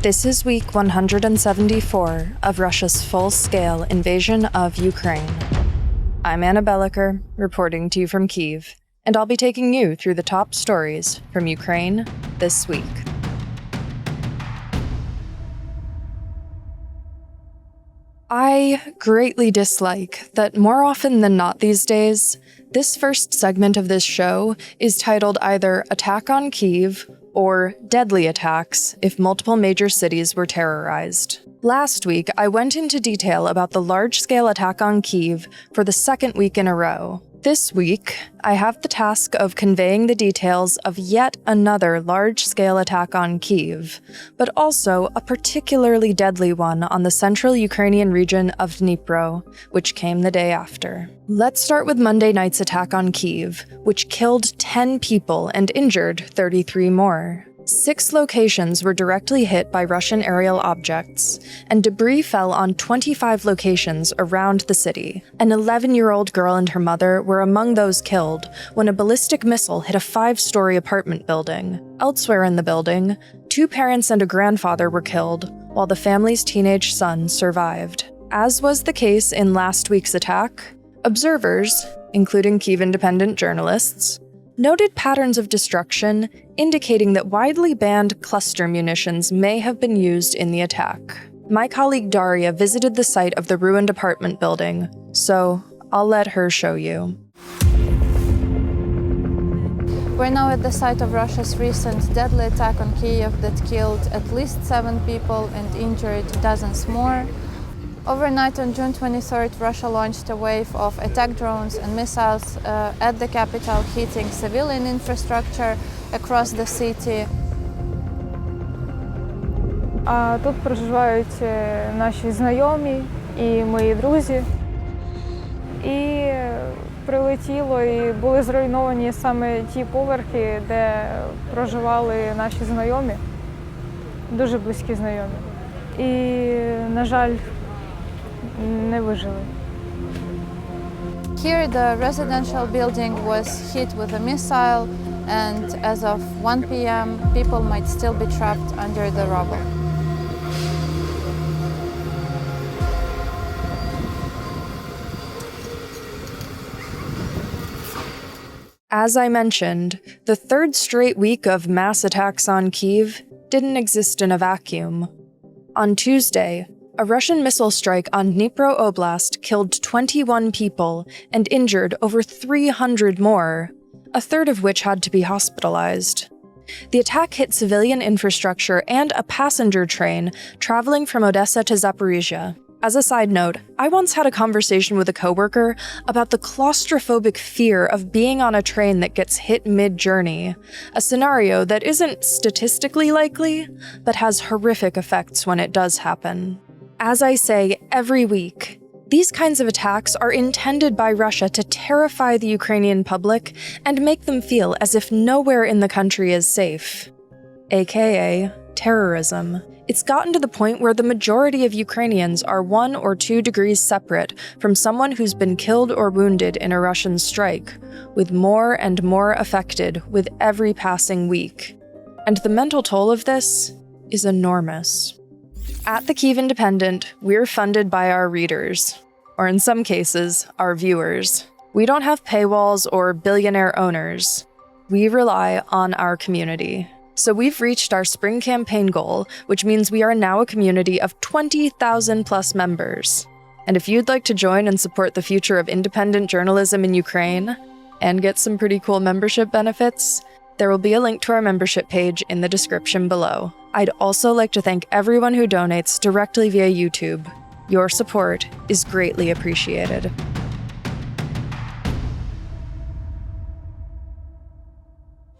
This is week 174 of Russia's full-scale invasion of Ukraine. I'm Anna Belokur, reporting to you from Kyiv, and I'll be taking you through the top stories from Ukraine this week. I greatly dislike that more often than not these days, this first segment of this show is titled either Attack on Kyiv or Deadly Attacks if multiple major cities were terrorized. Last week, I went into detail about the large-scale attack on Kyiv for the second week in a row. This week, I have the task of conveying the details of yet another large-scale attack on Kyiv, but also a particularly deadly one on the central Ukrainian region of Dnipro, which came the day after. Let's start with Monday night's attack on Kyiv, which killed 10 people and injured 33 more. 6 locations were directly hit by Russian aerial objects, and debris fell on 25 locations around the city. An 11-year-old girl and her mother were among those killed when a ballistic missile hit a 5-story apartment building. Elsewhere in the building, 2 parents and a grandfather were killed, while the family's teenage son survived. As was the case in last week's attack, observers, including Kyiv independent journalists, noted patterns of destruction indicating that widely banned cluster munitions may have been used in the attack. My colleague Daria visited the site of the ruined apartment building, so I'll let her show you. We're now at the site of Russia's recent deadly attack on Kiev that killed at least 7 people and injured dozens more. Overnight on June 23rd, Russia launched a wave of attack drones and missiles at the capital, hitting civilian infrastructure across the city. Тут проживають наші знайомі і мої друзі. І прилетіло і були зруйновані саме ті поверхи, де проживали наші знайомі, дуже близькі знайомі. І, на жаль, не вижили. Here the residential building was hit with a missile, and as of 1 p.m. people might still be trapped under the rubble. As I mentioned, the third straight week of mass attacks on Kyiv didn't exist in a vacuum. On Tuesday, a Russian missile strike on Dnipro Oblast killed 21 people and injured over 300 more, a third of which had to be hospitalized. The attack hit civilian infrastructure and a passenger train traveling from Odessa to Zaporizhia. As a side note, I once had a conversation with a coworker about the claustrophobic fear of being on a train that gets hit mid-journey, a scenario that isn't statistically likely, but has horrific effects when it does happen. As I say every week, these kinds of attacks are intended by Russia to terrify the Ukrainian public and make them feel as if nowhere in the country is safe, aka terrorism. It's gotten to the point where the majority of Ukrainians are 1 or 2 degrees separate from someone who's been killed or wounded in a Russian strike, with more and more affected with every passing week. And the mental toll of this is enormous. At the Kyiv Independent, we're funded by our readers, or in some cases, our viewers. We don't have paywalls or billionaire owners. We rely on our community. So we've reached our spring campaign goal, which means we are now a community of 20,000 plus members. And if you'd like to join and support the future of independent journalism in Ukraine, and get some pretty cool membership benefits, there will be a link to our membership page in the description below. I'd also like to thank everyone who donates directly via YouTube. Your support is greatly appreciated.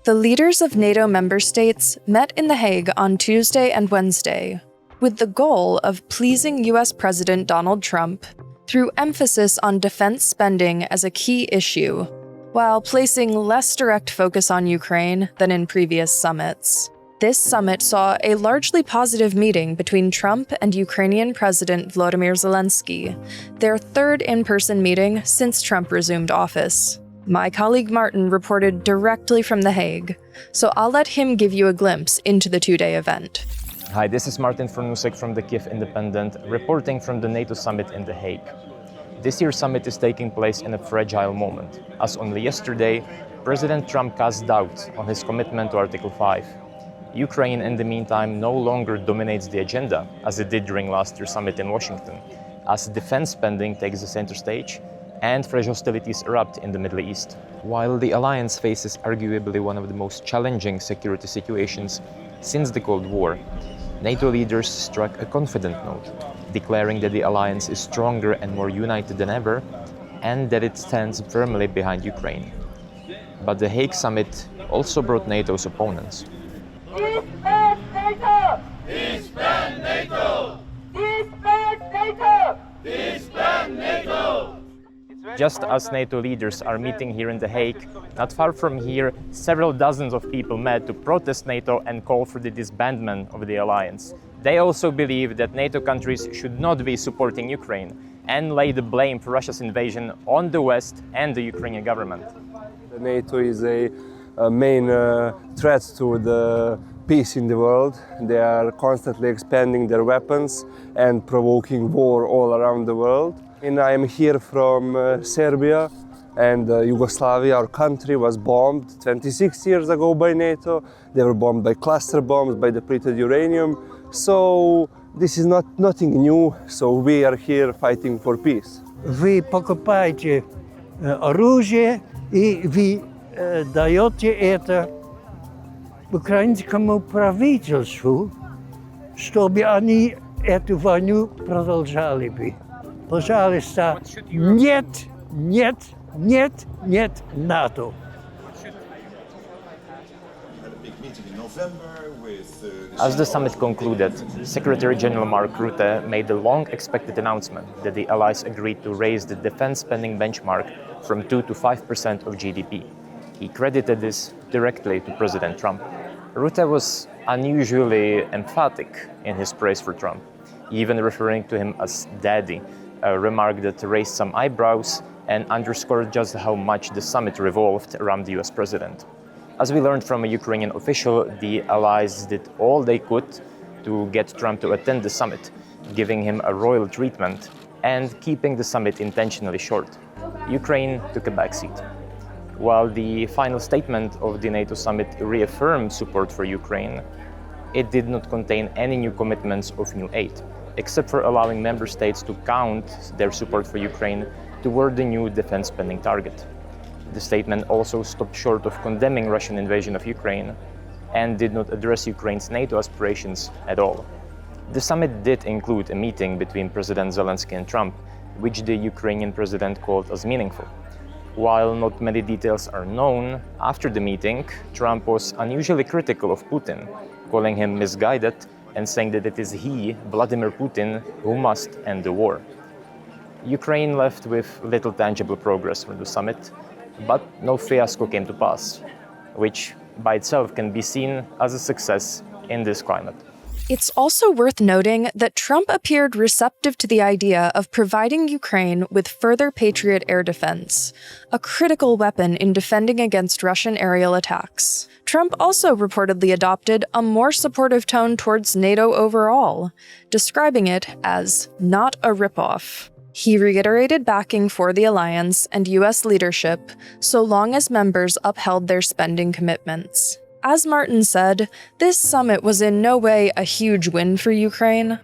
The leaders of NATO member states met in The Hague on Tuesday and Wednesday, with the goal of pleasing US President Donald Trump through emphasis on defense spending as a key issue, while placing less direct focus on Ukraine than in previous summits. This summit saw a largely positive meeting between Trump and Ukrainian President Volodymyr Zelensky, their third in-person meeting since Trump resumed office. My colleague Martin reported directly from The Hague, so I'll let him give you a glimpse into the two-day event. Hi, this is Martin Fornusek from the Kiev Independent, reporting from the NATO summit in The Hague. This year's summit is taking place in a fragile moment, as only yesterday, President Trump cast doubt on his commitment to Article 5. Ukraine, in the meantime, no longer dominates the agenda, as it did during last year's summit in Washington, as defense spending takes the center stage and fresh hostilities erupt in the Middle East. While the alliance faces arguably one of the most challenging security situations since the Cold War, NATO leaders struck a confident note, declaring that the alliance is stronger and more united than ever, and that it stands firmly behind Ukraine. But the Hague summit also brought NATO's opponents. Disband NATO! Disband NATO! Disband NATO! Disband NATO! Just as NATO leaders are meeting here in The Hague, not far from here, several dozens of people met to protest NATO and call for the disbandment of the alliance. They also believe that NATO countries should not be supporting Ukraine and lay the blame for Russia's invasion on the West and the Ukrainian government. NATO is a main threat to the peace in the world. They are constantly expanding their weapons and provoking war all around the world. And I am here from Serbia, and Yugoslavia, our country, was bombed 26 years ago by NATO. They were bombed by cluster bombs, by depleted uranium. So this is nothing new, so we are here fighting for peace. Вы покупаете оружие и вы даете это украинскому правительству, чтобы они эту войну продолжали бы. Пожалуйста, нет, нет, нет, нет НАТО. As the summit concluded, Secretary General Mark Rutte made the long-expected announcement that the allies agreed to raise the defense spending benchmark from 2 to 5% of GDP. He credited this directly to President Trump. Rutte was unusually emphatic in his praise for Trump, even referring to him as daddy, a remark that raised some eyebrows and underscored just how much the summit revolved around the US president. As we learned from a Ukrainian official, the allies did all they could to get Trump to attend the summit, giving him a royal treatment and keeping the summit intentionally short. Ukraine took a backseat. While the final statement of the NATO summit reaffirmed support for Ukraine, it did not contain any new commitments of new aid, except for allowing member states to count their support for Ukraine toward the new defense spending target. The statement also stopped short of condemning Russian invasion of Ukraine and did not address Ukraine's NATO aspirations at all. The summit did include a meeting between President Zelensky and Trump, which the Ukrainian president called as meaningful. While not many details are known, after the meeting, Trump was unusually critical of Putin, calling him misguided and saying that it is he, Volodymyr Putin, who must end the war. Ukraine left with little tangible progress from the summit, but no fiasco came to pass, which by itself can be seen as a success in this climate. It's also worth noting that Trump appeared receptive to the idea of providing Ukraine with further Patriot air defense, a critical weapon in defending against Russian aerial attacks. Trump also reportedly adopted a more supportive tone towards NATO overall, describing it as not a ripoff. He reiterated backing for the alliance and US leadership so long as members upheld their spending commitments. As Martin said, this summit was in no way a huge win for Ukraine,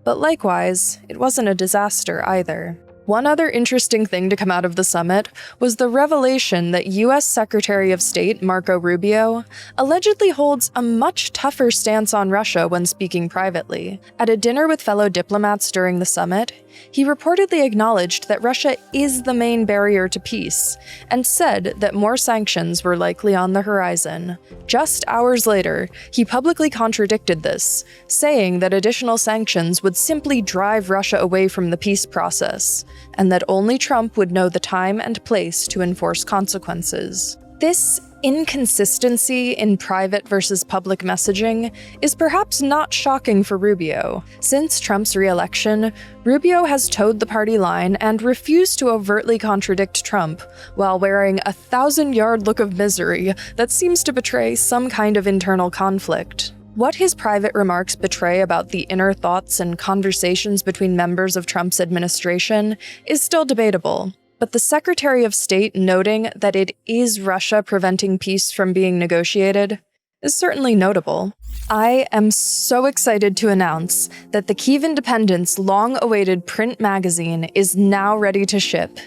but likewise, it wasn't a disaster either. One other interesting thing to come out of the summit was the revelation that US Secretary of State Marco Rubio allegedly holds a much tougher stance on Russia when speaking privately. At a dinner with fellow diplomats during the summit, he reportedly acknowledged that Russia is the main barrier to peace, and said that more sanctions were likely on the horizon. Just hours later, he publicly contradicted this, saying that additional sanctions would simply drive Russia away from the peace process, and that only Trump would know the time and place to enforce consequences. This inconsistency in private versus public messaging is perhaps not shocking for Rubio. Since Trump's re-election, Rubio has toed the party line and refused to overtly contradict Trump, while wearing a 1,000-yard look of misery that seems to betray some kind of internal conflict. What his private remarks betray about the inner thoughts and conversations between members of Trump's administration is still debatable, but the Secretary of State noting that it is Russia preventing peace from being negotiated is certainly notable. I am so excited to announce that the Kyiv Independent's long-awaited print magazine is now ready to ship,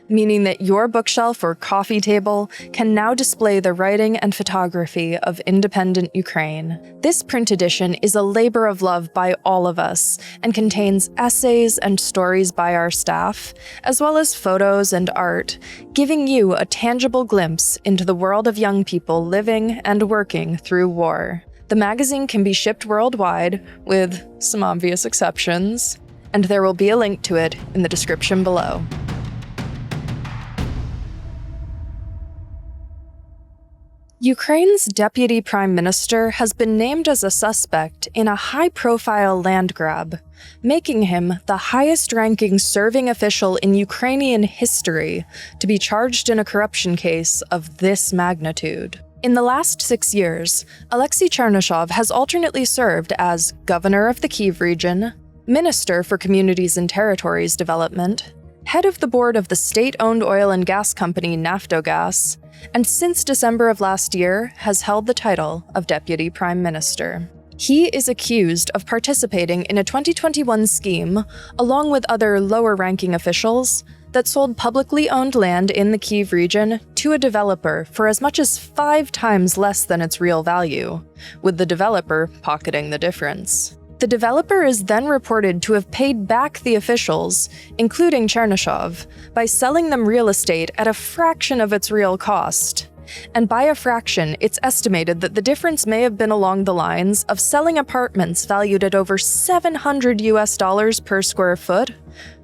meaning that your bookshelf or coffee table can now display the writing and photography of independent Ukraine. This print edition is a labor of love by all of us and contains essays and stories by our staff, as well as photos and art, giving you a tangible glimpse into the world of young people living and working through war. The magazine can be shipped worldwide, with some obvious exceptions, and there will be a link to it in the description below. Ukraine's deputy prime minister has been named as a suspect in a high-profile land grab, making him the highest-ranking serving official in Ukrainian history to be charged in a corruption case of this magnitude. In the last 6 years, Alexei Chernyshov has alternately served as governor of the Kyiv region, minister for communities and territories development, head of the board of the state-owned oil and gas company Naftogaz, and since December of last year has held the title of Deputy Prime Minister. He is accused of participating in a 2021 scheme, along with other lower-ranking officials, that sold publicly owned land in the Kyiv region to a developer for as much as 5 times less than its real value, with the developer pocketing the difference. The developer is then reported to have paid back the officials, including Chernyshov, by selling them real estate at a fraction of its real cost. And by a fraction, it's estimated that the difference may have been along the lines of selling apartments valued at over $700 per square foot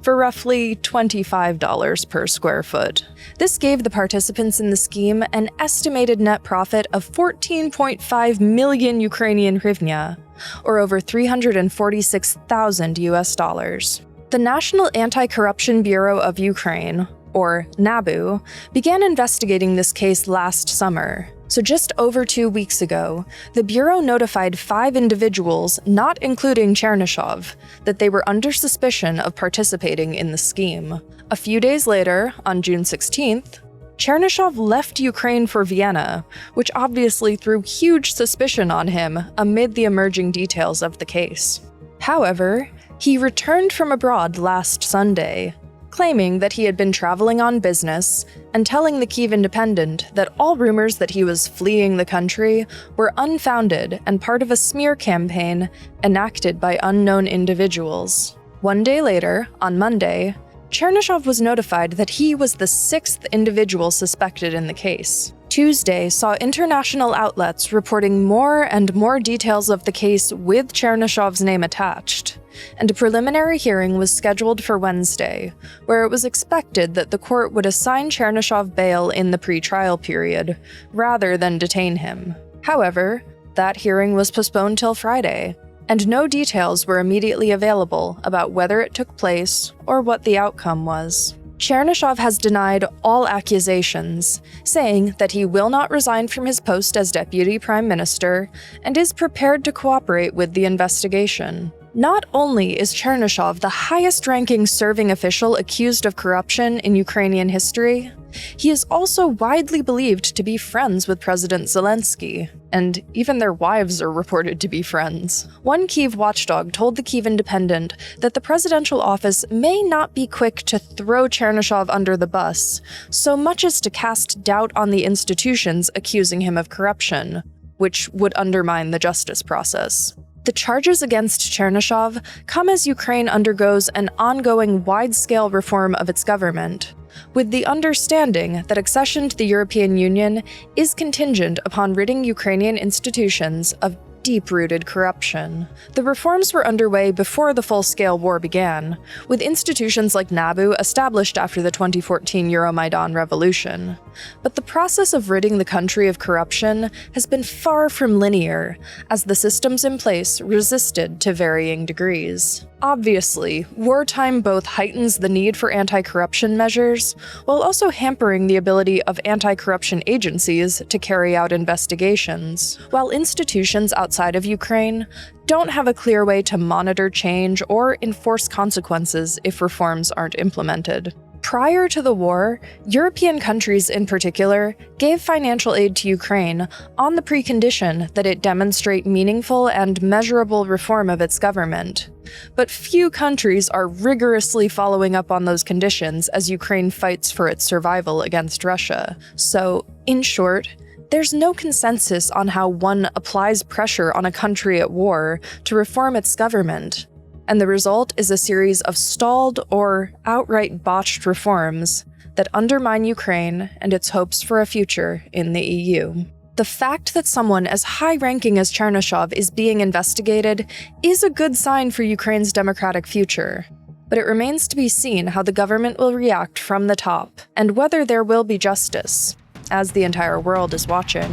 for roughly $25 per square foot. This gave the participants in the scheme an estimated net profit of 14.5 million Ukrainian hryvnia, or over $346,000. The National Anti-Corruption Bureau of Ukraine, or NABU, began investigating this case last summer. So just over 2 weeks ago, the Bureau notified 5 individuals, not including Chernyshov, that they were under suspicion of participating in the scheme. A few days later, on June 16th, Chernyshov left Ukraine for Vienna, which obviously threw huge suspicion on him amid the emerging details of the case. However, he returned from abroad last Sunday, claiming that he had been traveling on business and telling the Kyiv Independent that all rumors that he was fleeing the country were unfounded and part of a smear campaign enacted by unknown individuals. 1 day later, on Monday, Chernyshov was notified that he was the 6th individual suspected in the case. Tuesday saw international outlets reporting more and more details of the case with Chernyshov's name attached, and a preliminary hearing was scheduled for Wednesday, where it was expected that the court would assign Chernyshov bail in the pre-trial period, rather than detain him. However, that hearing was postponed till Friday, and no details were immediately available about whether it took place or what the outcome was. Chernyshov has denied all accusations, saying that he will not resign from his post as deputy prime minister and is prepared to cooperate with the investigation. Not only is Chernyshov the highest-ranking serving official accused of corruption in Ukrainian history, he is also widely believed to be friends with President Zelensky, and even their wives are reported to be friends. One Kyiv watchdog told the Kyiv Independent that the presidential office may not be quick to throw Chernyshov under the bus, so much as to cast doubt on the institutions accusing him of corruption, which would undermine the justice process. The charges against Chernyshov come as Ukraine undergoes an ongoing wide-scale reform of its government, with the understanding that accession to the European Union is contingent upon ridding Ukrainian institutions of deep-rooted corruption. The reforms were underway before the full-scale war began, with institutions like NABU established after the 2014 Euromaidan revolution. But the process of ridding the country of corruption has been far from linear, as the systems in place resisted to varying degrees. Obviously, wartime both heightens the need for anti-corruption measures, while also hampering the ability of anti-corruption agencies to carry out investigations. While institutions outside outside of Ukraine don't have a clear way to monitor change or enforce consequences if reforms aren't implemented. Prior to the war, European countries in particular gave financial aid to Ukraine on the precondition that it demonstrate meaningful and measurable reform of its government. But few countries are rigorously following up on those conditions as Ukraine fights for its survival against Russia. So, in short, there's no consensus on how one applies pressure on a country at war to reform its government. And the result is a series of stalled or outright botched reforms that undermine Ukraine and its hopes for a future in the EU. The fact that someone as high-ranking as Chernyshov is being investigated is a good sign for Ukraine's democratic future. But it remains to be seen how the government will react from the top, and whether there will be justice, as the entire world is watching.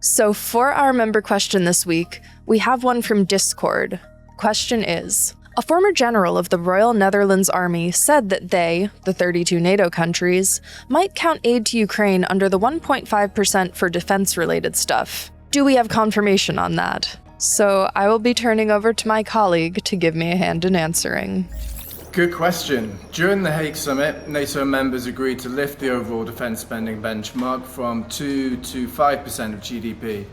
So for our member question this week, we have one from Discord. Question is, a former general of the Royal Netherlands Army said that they, the 32 NATO countries, might count aid to Ukraine under the 1.5% for defense-related stuff. Do we have confirmation on that? So I will be turning over to my colleague to give me a hand in answering. Good question. During the Hague summit, NATO members agreed to lift the overall defence spending benchmark from 2 to 5% of GDP.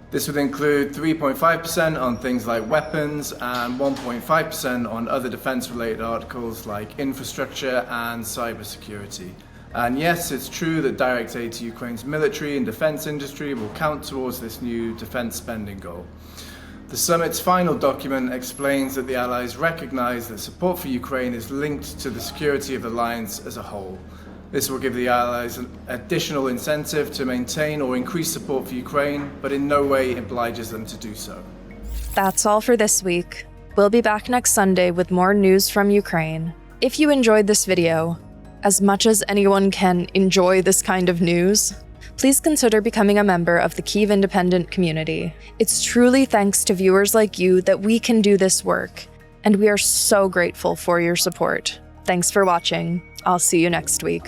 This would include 3.5% on things like weapons and 1.5% on other defence-related articles like infrastructure and cybersecurity. And yes, it's true that direct aid to Ukraine's military and defence industry will count towards this new defence spending goal. The summit's final document explains that the Allies recognise that support for Ukraine is linked to the security of the alliance as a whole. This will give the Allies an additional incentive to maintain or increase support for Ukraine, but in no way obliges them to do so. That's all for this week. We'll be back next Sunday with more news from Ukraine. If you enjoyed this video, as much as anyone can enjoy this kind of news, please consider becoming a member of the Kyiv Independent community. It's truly thanks to viewers like you that we can do this work, and we are so grateful for your support. Thanks for watching. I'll see you next week.